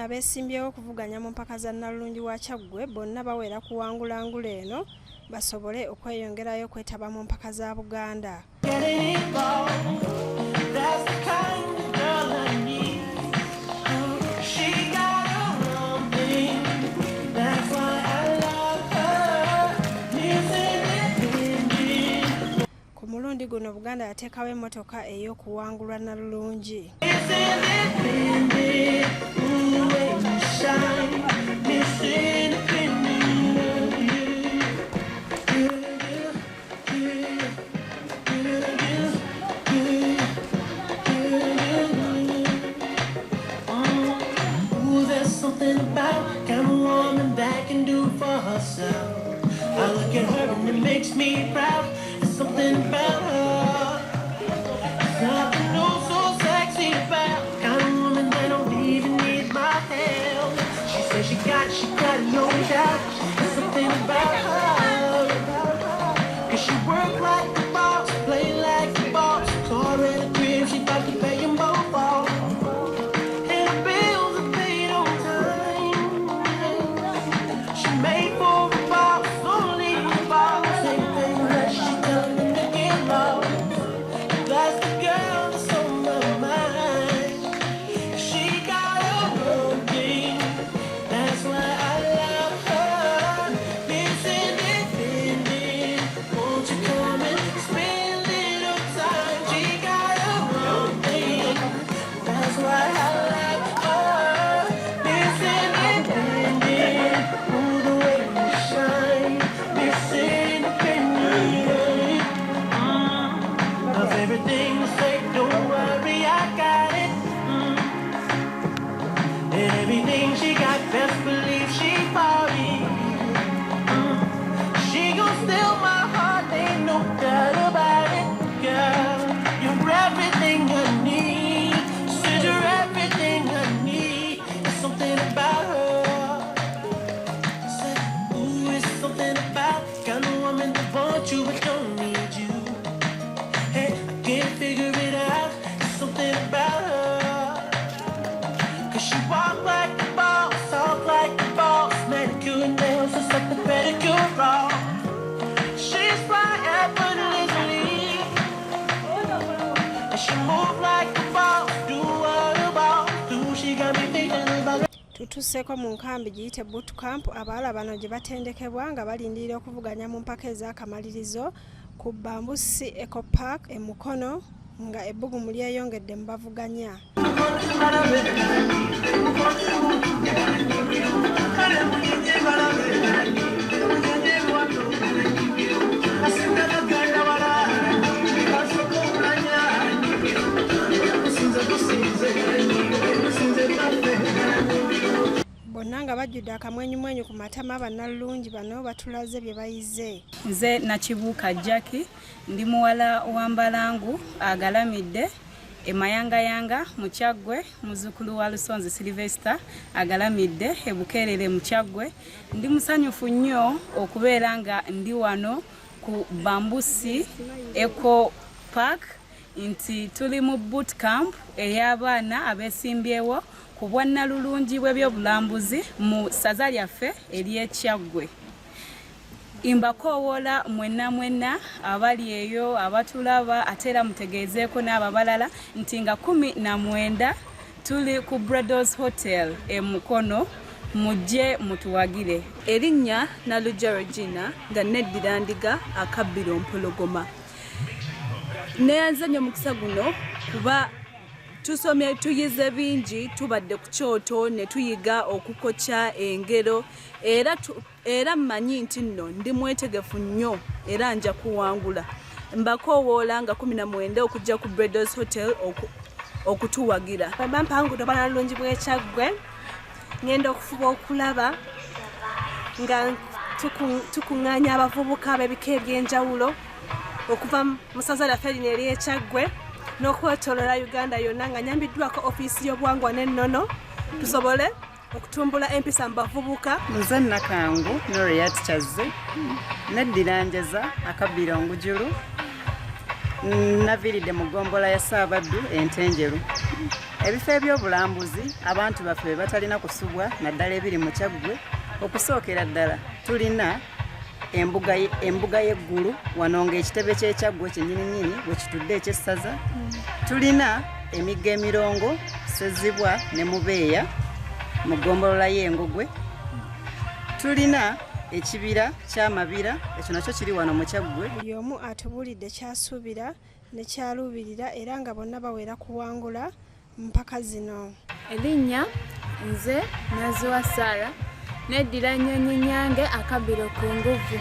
abeesimbyewo okuvuganya mu mpaka za nnalulungi wa Kyaggwe bonna bawera kuwangula ngula eno basobole okweyongerayo kwetaba mu mpaka za Buganda. Ku mulundi guno Buganda yateekawo emmotoka ey'okuwangulwa nnalulungi. Something about kind of woman that can do for herself. I look at her and it makes me proud. There's something about her. Something oh so sexy about kind of woman that don't even need my help. She says she got no doubt. There's something about her. 'Cause she work like the boss, play like the boss. Car and a crib, she about to pay them both off. Tutuseeko mu nkambi giyite boot camp abawala bano gye batendekebwa nga balindirira okuvuganya mu mpaka ez'akamalirizo ku Bambusi Eco Park e Mukono nga ebbugumu lyeyongedde mu bavuganya. Bonna nga bajjudde akamwenyumwenyu ku matama bannalulungi bano batulaze bye bayize. Nze Nakibuuka Jackie ndi muwala wa Mbalangu agalamidde emayangayanga mu Kyaggwe muzzukulu wa Lusonzi Sylvester agalamidde e Bukeerere mu Kyaggwe. Ndi musanyufu nnyo okubeera nga ndi wano ku Bambusi Eco Park nti tuli mu boot camp ey'abaana abeesimbyewo ku bwannalulungi bw'ebyobulambuzi mu ssaza lyaffe ery'e Kyaggwe. Imbakoowoola mwenna abali eyo abatulaba ate era mutegeezeeko n'ababalala nti nga 19 tuli ku Bredo Hotel e Mukono mujje mutuwagire. Erinnya Nnalulungi Regina nga neddira ndiga akabbiro mpologoma. Neyanzanya omukisa guno kuba tusomye tuyize bingi tubadde ku kyoto ne tuyiga okukokya engero era mmanyi nti nno ndi mwetegefu nnyo era nja kuwangula. Mbakoowoola nga 19 okujja ku Bredo Hotel okutuwagira. Bampanguddwa bannalulungi bw'e Kyaggwe ngenda okufuba okulaba nga tukuŋŋaanya abavubuka b'ebika eby'enjawulo okuva mu ssaza lyaffe lino ery'e Kyaggwe n'okwetooloola Uganda yonna nga nyambiddwako ofiisi y'obuwangwa n'ennono tusobole okutumbula empisa mu bavubuka. Nze Nakangu Noriat Kyazze neddira njeza akabbiro ngujulu naviiridde mu ggombola ya Ssaabaddu Entenjeru. ebifo ebyobulambuzi abantu baffe be batalina kusubwa naddala ebiri mu Kyaggwe. Okusookera ddala tulina embuga y'eggulu wano ng'ekitebe ky'Ekyaggwe kinnyininyini bwe kitudde eky'essaza. Tulina emigga emirongo Ssezibwa ne Mubeeya mu ggombolola y'Engogwe. Tulina ekibira ky'amabira ekyo nakyo kiri wano mu Kyaggwe. Buli omu atubuulidde kyasuubira ne kyaluubirira era nga bonna bawera kuwangula mpaka zino. Erinnya nze Naziwa Sara neddira Nnyonyi Nyange akabbiro ku nguvu.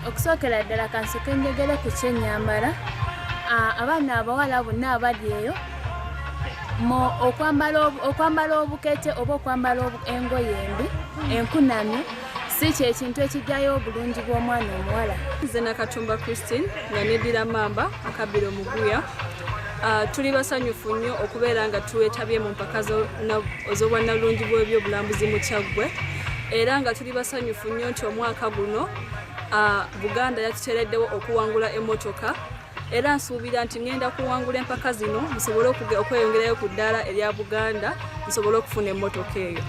Okusookera ddala kansooke njogere ku kyennyambala. Abaana abawala bonna abali eyo okwambala obukete oba okwambala engoye embi enkunamye si kyekintu ekijjayo obulungi bw'omwana omuwala. Nze Nakatumba Christine nga neddira Mamba akabbiro Muguya. Tuli basanyufu nnyo okubeera nga twetabye mu mpaka z'obwannalungi bw'ebyobulambuzi mu Kyaggwe era nga tuli basanyufu nnyo nti omwaka guno Buganda yatuteereddewo okuwangula emmotoka era nsuubira nti ngenda kuwangula empaka zino musobole okweyongerayo ku ddaala erya Buganda musobole okufuna emmotoka eyo.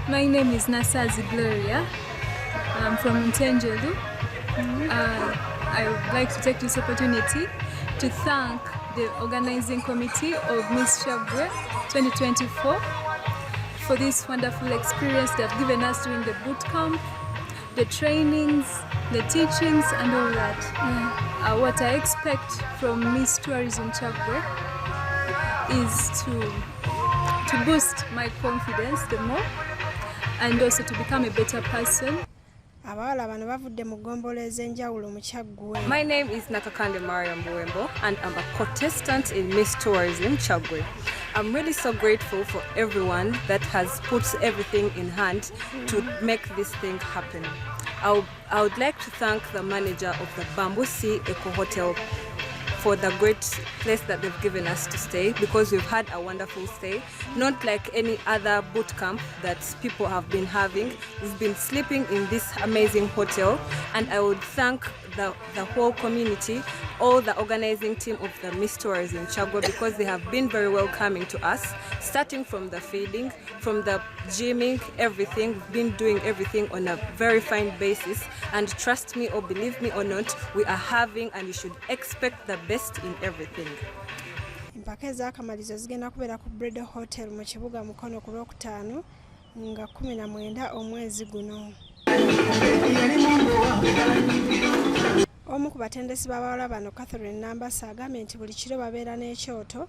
My name is Nasazi Gloria. I'm from Ntenjelu. I would like to take this opportunity to thank the organizing committee of Miss Kyaggwe 2024 for this wonderful experience they've given us during the boot camp, the trainings, the teachings and all that. What I expect from Miss Tourism Kyaggwe is to boost my confidence the more and also to become a better person. Abawala bano bavudde mu ggombolola ez'enjawulo mu Kyaggwe. My name is Nakakande Mariam Buembo and I'm a contestant in Miss Tourism Kyaggwe. I'm really so grateful for everyone that has put everything in hand to make this thing happen. I would like to thank the manager of the Bamboo Sea Eco Hotel for the great place that they've given us to stay because we've had a wonderful stay, not like any other boot camp that people have been having. We've been sleeping in this amazing hotel and I would thank the whole community, all the organizing team of the Miss Tourism Kyaggwe because they have been very welcoming to us, starting from the feeding, from the gymming, everything. We've been doing everything on a very fine basis and trust me or believe me or not, we are having and you should expect the best in everything. Empaka ez'akamalirizo zigenda kubeera ku Bredo Hotel mu kibuga Mukono ku Lwokutaano nga 19 omwezi guno. Omu ku batendesi b'abawala bano Catherine Nambasa agambye nti buli kiro babeera n'ekyoto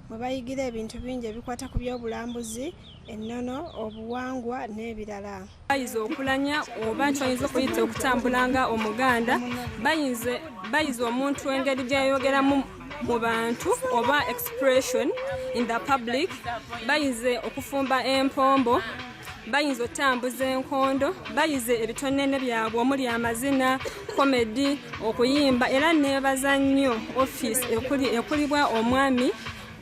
mwe bayigira ebintu bingi ebikwata ku byobulambuzi, ennono, obuwangwa n'ebirala. Bayize okulanya oba nkyayinza okuyita okutambulanga Omuganda, bayize omuntu engeri gy'ayogeramu mu bantu oba expression in the public, bayize okufumba empombo, bayinza otambuza enkondo, bayize ebitonene byabwe omuli amazina, comedy, okuyimba era nebaza nnyo office ekulibwa omwami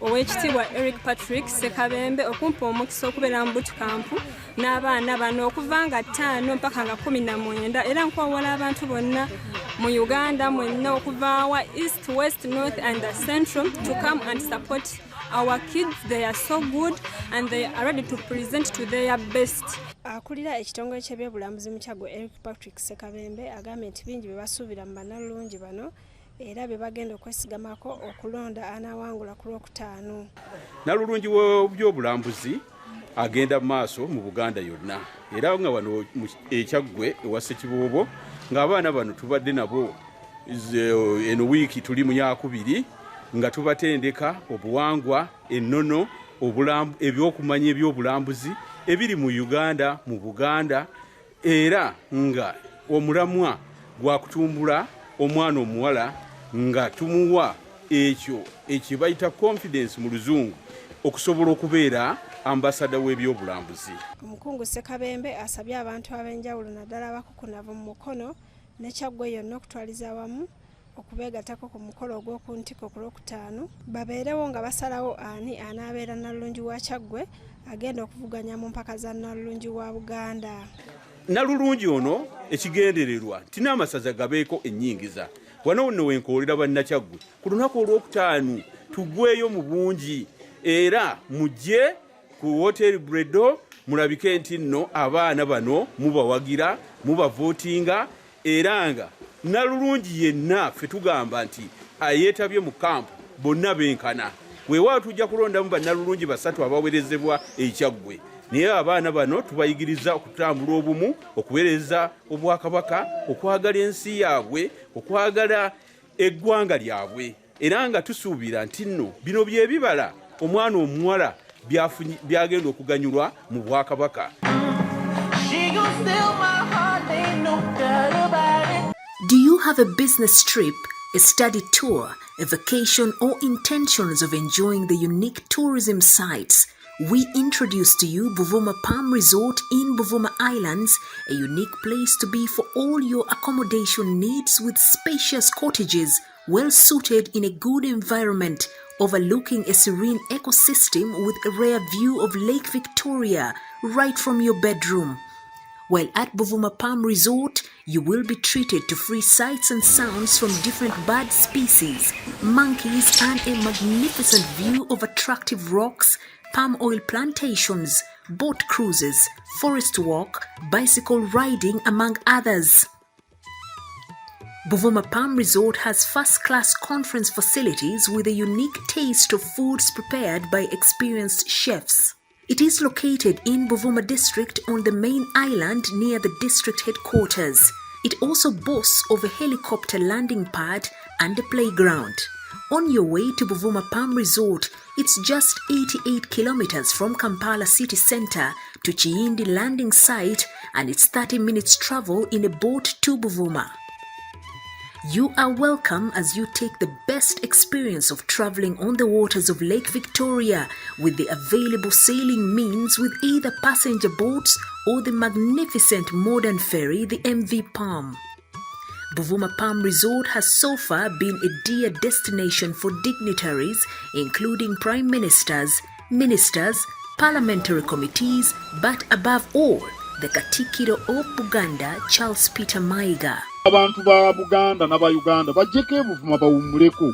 ow'ekitiibwa Eric Patrick Sekabembe okumpa omukisa okubeera mu bootcamp n'abaana bano okuva nga 5 mpaka nga 19 era nkwawala abantu bonna mu Uganda mwenna okuva wa east, west, north and central to come and support our kids. They are so good and they are ready to present to their best. Akulira ekitongole ky'ebyobulambuzi mu Kyaggwe Eric Patrick Sekabembe agambye nti bingi bye basuubira mu bannalulungi bano era bye bagenda okwesigamako okulonda anaawangula ku Lwokutaano. Nnalulungi w'ebyobulambuzi agenda mu maaso mu Buganda yonna era nga wano Kyaggwe ewa Ssekiboobo ng'abaana bano tubadde nabo eno wiiki tuli mu Yakubiri nga tubatendeka obuwangwa, ennono, ebyokumanya ebyobulambuzi ebiri mu Uganda, mu Buganda era nga omulamwa gwa kutumbula omwana omuwala nga tumuwa ekyo ekibayita confidence mu Luzungu okusobola okubeera ambasada w'ebyobulambuzi. Omukungu Sekabembe asabye abantu ab'enjawulo naddala abakukunavu mu Mukono ne Kyaggwe yonna okutwaliza awamu okubeegattako ku mukolo ogw'okuntiko ku Lwokutaano babeerewo nga basalawo ani anaabeera nnalulungi wa Kyaggwe agenda okuvuganya mu mpaka za nnalulungi wa Buganda. Nnalulungi ono ekigendererwa nti n'amasaza gabeeko ennyingiza wano nno wenkoolera bannakyaggwe ku lunaku olw'okutaano tuggweeyo mu bungi era mujje ku hotel Bredo mulabike nti nno abaana bano mubawagira mubavotinga era nga nnalulungi yenna ffe tugamba nti ayeetabye mu kampu bonna benkana weewaawo tujja kulondamu bannalulungi basatu abaweerezebwa Kyaggwe naye abaana bano tubayigiriza okutambula obumu okuweereza obwakabaka okwagala ensi yaabwe okwagala eggwanga lyabwe era nga tusuubira nti nno bino byebibala omwana omuwala byagenda okuganyulwa mu bwakabaka. Do you have a business trip, a study tour, a vacation, or intentions of enjoying the unique tourism sites? We introduce to you Buvuma Palm Resort in Buvuma Islands, a unique place to be for all your accommodation needs with spacious cottages, well suited in a good environment, overlooking a serene ecosystem with a rare view of Lake Victoria right from your bedroom. While at Buvuma Palm Resort, you will be treated to free sights and sounds from different bird species, monkeys, and a magnificent view of attractive rocks, palm oil plantations, boat cruises, forest walk, bicycle riding, among others. Buvuma Palm Resort has first-class conference facilities with a unique taste of foods prepared by experienced chefs. It is located in Buvuma district on the main island near the district headquarters. It also boasts of a helicopter landing pad and a playground. On your way to Buvuma Palm Resort, it's just 88 kilometers from Kampala city center to Chiindi landing site, and it's 30 minutes travel in a boat to Buvuma. You are welcome as you take the best experience of traveling on the waters of Lake Victoria with the available sailing means with either passenger boats or the magnificent modern ferry, the MV Palm. Buvuma Palm Resort has so far been a dear destination for dignitaries, including prime ministers, ministers, parliamentary committees, but above all, the Katikiro of Buganda, Charles Peter Mayiga. Abantu ba Buganda na ba Uganda bajjeko Buvuma bawummuleko.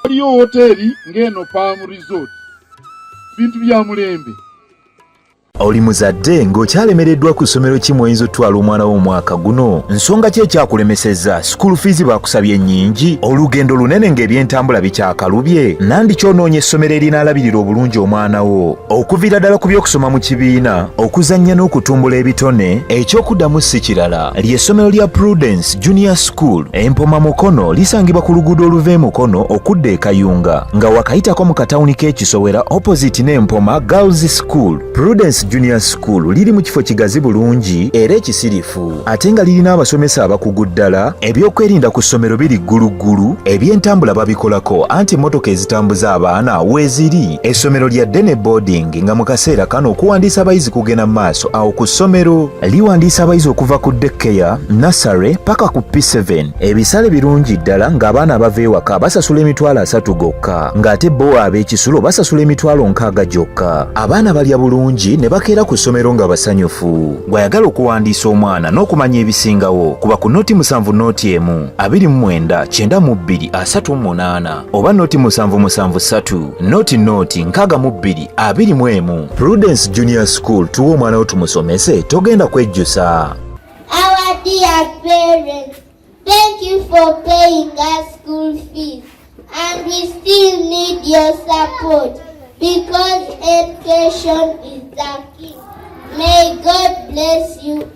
Waliyo hoteri ng'eno Palm Resort. Bintu bya mulembe. Oli muzadde ng'okyalemereddwa ku ssomero ki oyinza otwala omwana wo omwaka guno? Nsonga ki ekyakulemesezza? School fees bakusabye nnyingi? Olugendo lunene ng'ebyentambula bikyakalubye? Nandi ky'onoonya essomero erinaalabirira obulungi omwana wo? Okuviira ddala ku by'okusoma mu kibiina, okuzannya n'okutumbula ebitone, ekyokuddamu si kirala. Ly'essomero lya Prudence Junior School, Empoma Mukono, lisangibwa ku luguudo oluva e Mukono okudda e Kayunga, nga wakayitako mu katawuni k'Ekisowera opposite n'Empoma Girls School. Prudence Junior School liri mu kifo kigazi bulungi era ekisirifu, ate nga lirina abasomesa abakugu ddala, ebyokwerinda ku ssomero biri gguluggulu, ebyentambula babikolako anti emmotoka ezitambuza abaana weeziri. Essomero lya ddene boarding nga mu kaseera kano okuwandiisa abayizi kugenda mu maaso awo ku ssomero. Liwandiisa abayizi okuva ku daycare, nursery paka ku P7. Ebisale birungi ddala ng'abaana abava ewaka basasula emitwalo 3 gokka, ng'ate bo ab'ekisulo basasula emitwalo 6 gyokka. Abaana balya bulungi ne bakeera ku ssomero nga basanyufu. Gw'ayagala okuwandiisa omwana n'okumanya ebisingawo, kuba ku noti 7 noti 1 29 92 38 oba noti 773 noti 62 21. Prudence Junior School, tuwa omwana wo tumusomese, togenda kwejjusa. Our dear parents, thank you for paying us school fees, and we still need your support because education is the key. May God bless you